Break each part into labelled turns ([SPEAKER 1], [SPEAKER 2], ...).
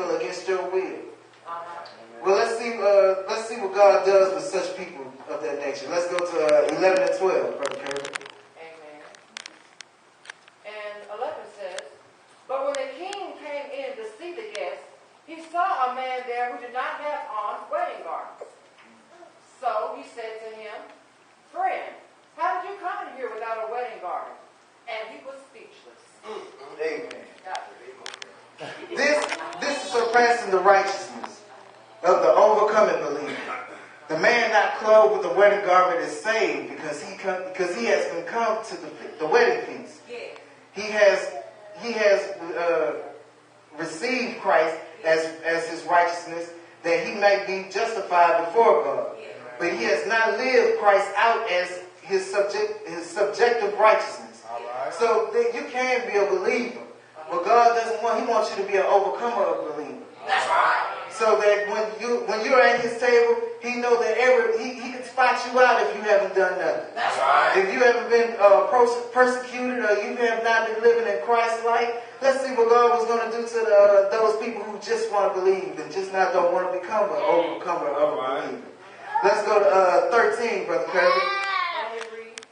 [SPEAKER 1] evil against your will. Well, let's see what God does with such people of that nature. Let's go to 11 and 12, Brother Kirby.
[SPEAKER 2] Amen. And 11 says, "But when the king came in to see the guests, he saw a man there who did not have on wedding garments. So he said to him, 'Friend, how did you come in here without a wedding garment?' And he was speechless."
[SPEAKER 1] Amen. This is surpassing the righteousness of the overcoming believer. The man not clothed with a wedding garment is saved because he has been come to the wedding feast. He has received Christ as his righteousness, that he might be justified before God. But he has not lived Christ out as his subjective righteousness. So that you can be a believer, but God doesn't want. He wants you to be an overcomer of a believer.
[SPEAKER 3] That's right.
[SPEAKER 1] So that when you're at his table, he knows that he can spot you out if you haven't done nothing.
[SPEAKER 3] That's right.
[SPEAKER 1] If you haven't been persecuted or you have not been living in Christ's light, let's see what God was going to do to those people who just want to believe and just don't want to become an overcomer of a believer. Let's go to 13, Brother Kirby.
[SPEAKER 2] And it reads,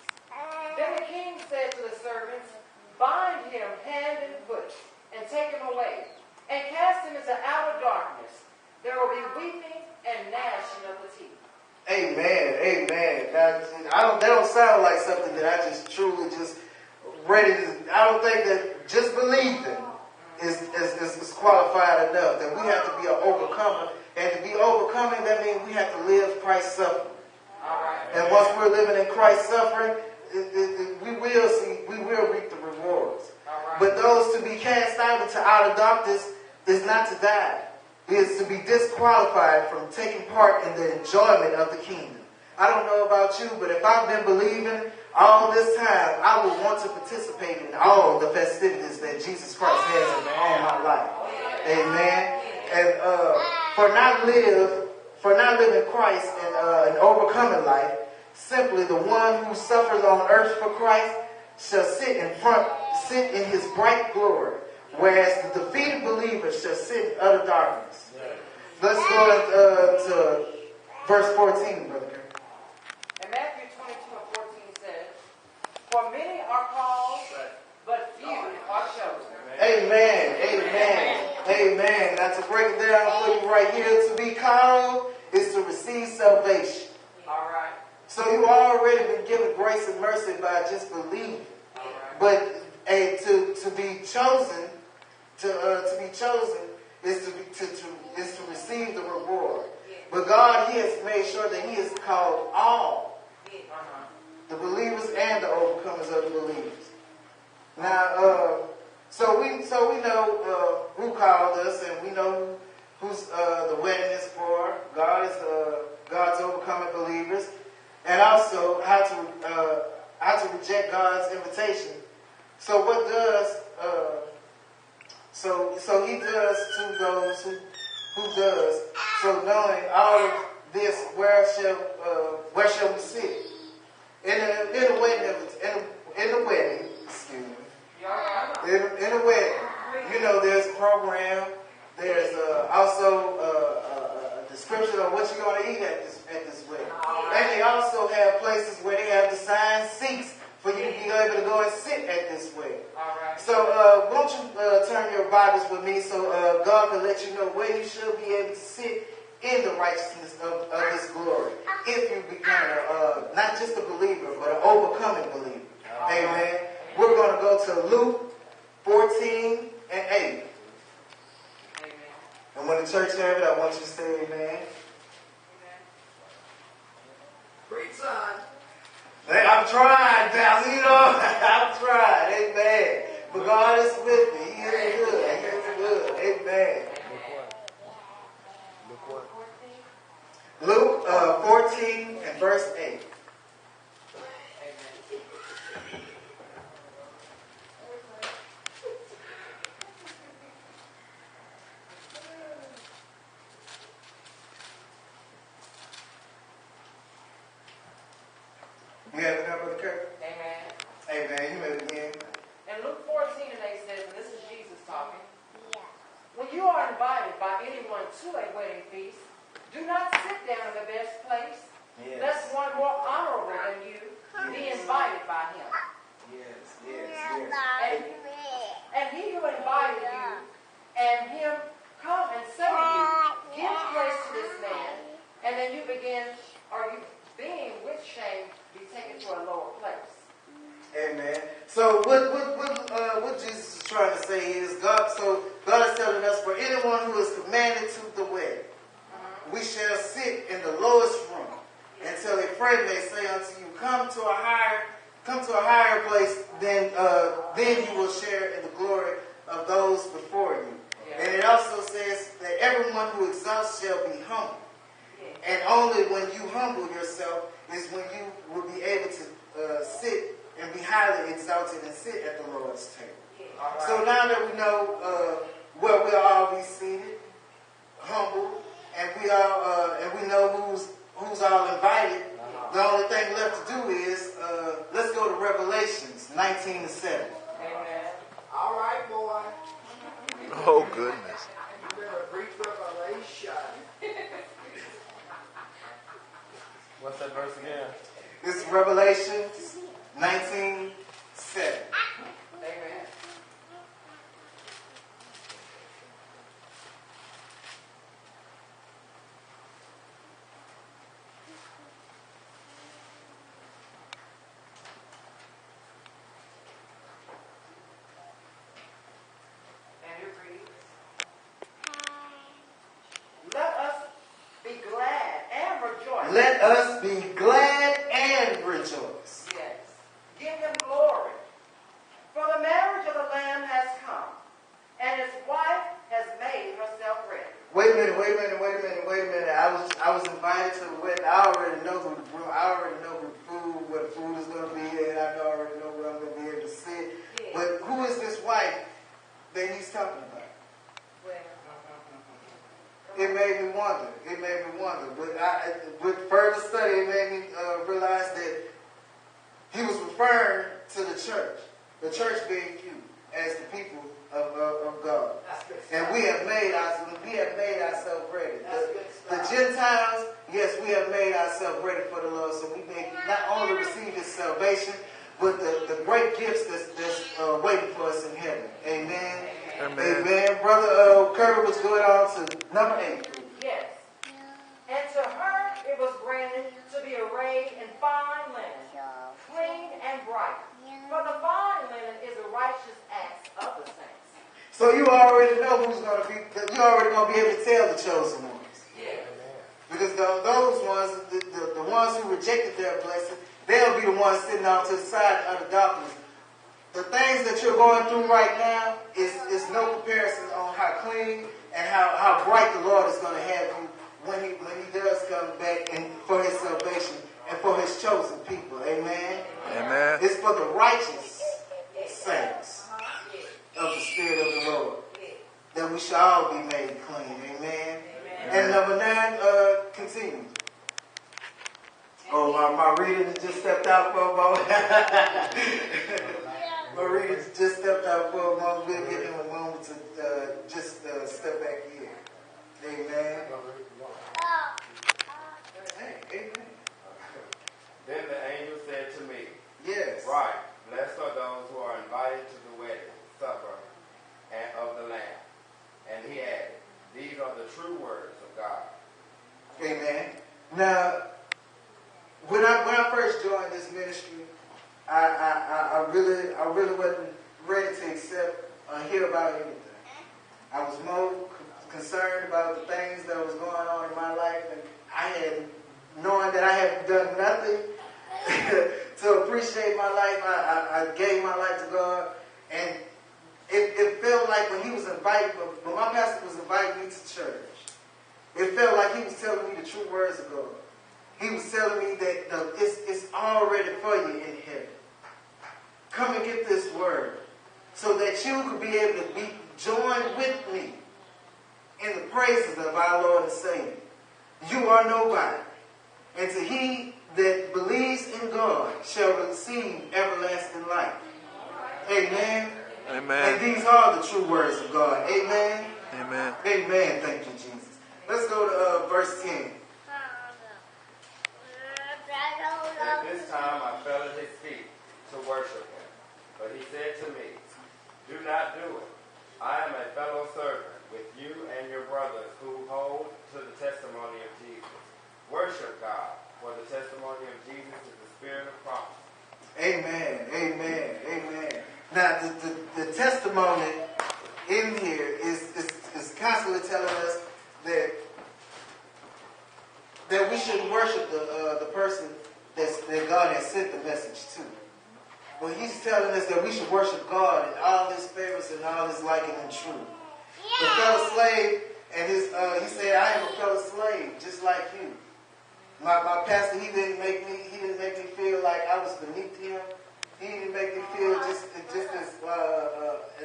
[SPEAKER 2] "Then the king said to the servants, 'Bind him hand and foot, and take him away, and cast him into outer darkness. There will be weeping and gnashing of the teeth.'"
[SPEAKER 1] Amen. Amen. Now, that don't sound like something that I just truly just ready to. I don't think that just believing is qualified enough. That we have to be an overcomer, and to be overcoming, that means we have to live Christ's suffering. And once we're living in Christ's suffering, we will reap the rewards. But those to be cast out into outer darkness is not to die. It is to be disqualified from taking part in the enjoyment of the kingdom. I don't know about you, but if I've been believing all this time, I would want to participate in all the festivities that Jesus Christ has on my life. Amen. And for not living Christ and an overcoming life, simply the one who suffers on earth for Christ shall sit in his bright glory, whereas the defeated believer shall sit in utter darkness. Let's go to verse 14, Brother.
[SPEAKER 2] And Matthew 22 and 14 says, "For many are called, but few are chosen."
[SPEAKER 1] Amen. Amen. Amen. Now to break it down for you right here, to be called is to receive salvation.
[SPEAKER 2] All right.
[SPEAKER 1] So you already been given grace and mercy by just believing. But to be chosen, is to receive the reward. But God, He has made sure that He has called all, the believers and the overcomers of the believers. Now, so we know who called us, and we know who's the wedding is for. God is God's overcoming believers, and also how to reject God's invitation. So what does so He does to those who does. So knowing all of this, where shall we sit? In the wedding, excuse me. In a wedding, there's a program. There's also a description of what you're going to eat at this wedding. And they also have places where they have assigned seats for you to be able to go and sit at this wedding. So won't you turn your Bibles with me so God can let you know where you should be able to sit in the righteousness of His glory. If you become not just a believer, but an overcoming believer. Amen. We're going to go to Luke 14 and 8. And when the church have it, I want you to say amen.
[SPEAKER 3] Great son.
[SPEAKER 1] Hey, I'm trying, Pastor. I'm trying. Amen. But God is with me. He is good. He is good. Amen. Luke 14 and verse 8. You have it now, Brother Kirk?
[SPEAKER 2] Amen.
[SPEAKER 1] Amen. You may begin.
[SPEAKER 2] And Luke 14 and 8 says, and this is Jesus talking, "When you are invited by to a wedding feast, do not sit down in the best place,
[SPEAKER 1] Yes.
[SPEAKER 2] lest one more honorable than you be invited by him.
[SPEAKER 1] Yes, yes, yes.
[SPEAKER 2] And he who invited you and him come and say to you, give place to this man, and then you being with shame, be taken to a lower place.
[SPEAKER 1] Amen. So what Jesus is trying to say is God is telling us, for anyone who is commanded to the wedding, we shall sit in the lowest room until a friend may say unto you, come to a higher place, then you will share in the glory of those before you. Yeah. And it also says that everyone who exalts shall be humble. Yeah. And only when you humble yourself is when you will be able to sit and be highly exalted and sit at the Lord's table. Yeah. Right. So now that we know where we'll all be seated, humble, and we know who's all invited, the only thing left to do is let's go to Revelations 19:7.
[SPEAKER 2] Amen.
[SPEAKER 3] All right, boy.
[SPEAKER 4] Oh, goodness.
[SPEAKER 3] You better preach Revelation.
[SPEAKER 5] What's that verse again?
[SPEAKER 1] This is Revelations 19:7.
[SPEAKER 2] Amen. And it reads, let us be glad and rejoice.
[SPEAKER 1] Let us be glad and rejoice.
[SPEAKER 2] Yes. Give him glory. For the marriage of the Lamb has come, and his wife has made herself ready.
[SPEAKER 1] Wait a minute. I was invited to the wedding. I already know who the food, what the food is going to be, and I already know where I'm going to be able to sit.
[SPEAKER 2] Yeah.
[SPEAKER 1] But who is this wife that he's talking about?
[SPEAKER 2] Well,
[SPEAKER 1] It made me wonder. But with further study, it made me realize that he was referring to the church being you as the people of God.
[SPEAKER 3] That's good stuff.
[SPEAKER 1] And we have made ourselves ready.
[SPEAKER 3] That's good
[SPEAKER 1] The
[SPEAKER 3] stuff.
[SPEAKER 1] Gentiles, yes, we have made ourselves ready for the Lord, so we may not only receive His salvation, but the great gifts that's waiting for us in heaven. Amen. Amen. Brother Kirby was going on to number 8.
[SPEAKER 2] yes. And to her it was granted to be arrayed in fine linen, clean and bright. For the fine linen is the righteous acts of the saints.
[SPEAKER 1] So you already know who's going to be. You're already going to be able to tell the chosen ones,
[SPEAKER 2] Yes.
[SPEAKER 1] because those ones, the ones who rejected their blessing, they'll be the ones sitting out to the side of the darkness. The things that you're going through right now is no comparison on how clean and how bright the Lord is going to have you when he does come back and for His salvation and for His chosen people. Amen.
[SPEAKER 4] Amen.
[SPEAKER 1] It's for the righteous saints of the Spirit of the Lord that we shall all be made clean. Amen. And number 9, continue. Oh, my reader just stepped out for a moment. My reader just stepped out for a moment. We'll give him a moment to just step back in. Amen. Hey, amen.
[SPEAKER 5] Then the angel said to me,
[SPEAKER 1] Yes.
[SPEAKER 5] right, blessed are those who are invited to the wedding supper and of the Lamb. And he added, these are the true words of God.
[SPEAKER 1] Amen. Now, when I first joined this ministry, I really wasn't ready to accept or hear about anything. I was more concerned about the things that was going on in my life, and knowing that I had done nothing to appreciate my life, I gave my life to God, and it felt like when my pastor was inviting me to church, it felt like he was telling me the true words of God. He was telling me that it's already for you in heaven. Come and get this word so that you could be able to be joined with me in the praises of our Lord and Savior. You are nobody. And to he that believes in God shall receive everlasting life. Amen.
[SPEAKER 4] Amen.
[SPEAKER 1] And these are the true words of God. Amen.
[SPEAKER 4] Amen.
[SPEAKER 1] Amen. Thank you, Jesus. Let's go to verse 10.
[SPEAKER 5] At this time I fell at his feet to worship him. But he said to me, do not do it. I am a fellow servant with you and your brothers who hold to the testimony of Jesus. Worship God, for the testimony of Jesus is the spirit of prophecy.
[SPEAKER 1] Amen. Amen. Amen. Now, the testimony in here is constantly telling us that we should worship the person that God has sent the message to. But he's telling us that we should worship God in all his favors and all his liking and truth. The fellow slave, and he said, I am a fellow slave, just like you. My pastor, he didn't make me feel like I was beneath him. He didn't make me feel just as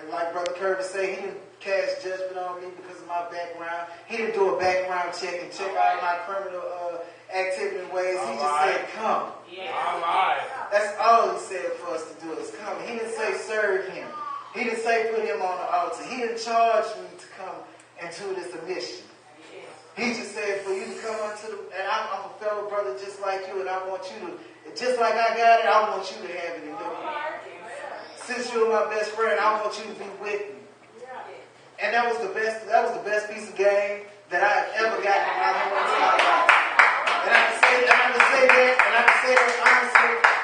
[SPEAKER 1] and like Brother Curtis said, he didn't cast judgment on me because of my background. He didn't do a background check and check out my criminal activity and ways. He just said, come.
[SPEAKER 5] All right.
[SPEAKER 1] That's all he said for us to do is come. He didn't say serve him. He didn't say put him on the altar. He didn't charge me to come and do this mission. He just said for you to come unto the, and I'm a fellow brother just like you, and I want you to, just like I got it, I want you to have it in your hand. Since you're my best friend, I want you to be with me. And that was the best piece of game that I've ever gotten in my whole entire life. And I can say that honestly,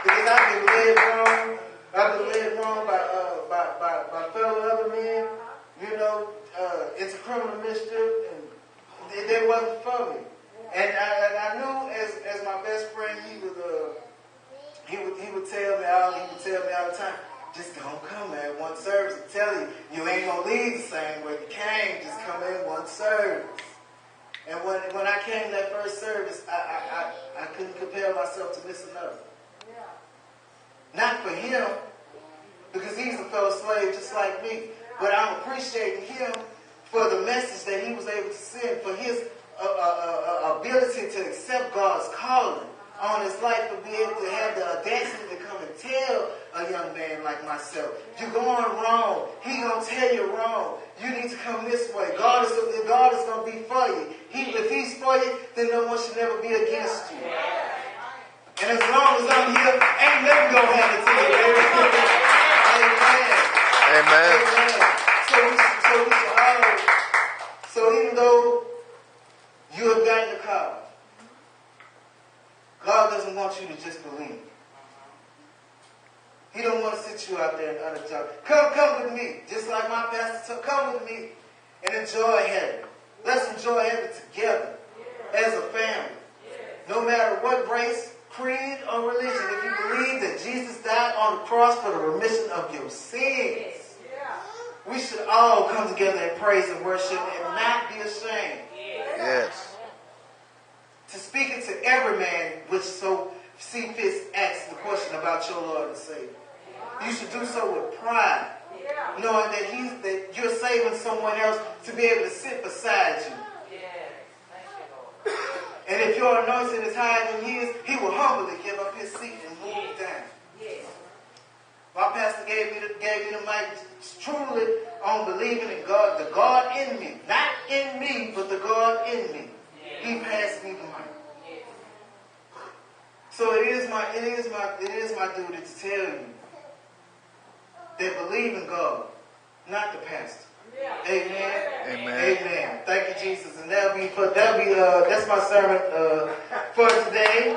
[SPEAKER 1] because I've been led wrong. I've been led wrong by fellow other men, into criminal mischief, and they wasn't for me. And I knew as my best friend, he would tell me all the time, just don't come, man. One service. I'm telling you, you ain't gonna leave the same way you came. Just come in one service. And when I came that first service, I couldn't compel myself to miss another. Not for him, because he's a fellow slave just like me. But I'm appreciating him for the message that he was able to send, for his ability to accept God's calling on his life, to be able to have the audacity to come and tell a young man like myself, you're going wrong. He gonna tell you wrong. You need to come this way. God is gonna be for you. If he's for you, then no one should never be against you. And as long as I'm here, ain't nothing gonna happen to you. Amen. Amen. So even though you have gotten the call, God doesn't want you to just believe. He don't want to sit you out there and unenjoy. Come with me, just like my pastor told. Come with me and enjoy heaven. Let's enjoy heaven together as a family. No matter what race, creed, or religion, if you believe that Jesus died on the cross for the remission of your sins, we should all come together and praise and worship and not be ashamed.
[SPEAKER 4] Yes.
[SPEAKER 1] To speak it to every man which so see fit asks the question about your Lord and Savior. You should do so with pride, knowing that you're saving someone else to be able to sit beside you. And if your anointing is higher than his, he will humbly give up his seat and move down. My pastor gave me the mic truly on believing in God, the God in me. Not in me, but the God in me. He passed me the mic. So it is my duty to tell you that believe in God, not the pastor. Amen.
[SPEAKER 4] Amen.
[SPEAKER 1] Amen. Thank you, Jesus. And that's my sermon for today.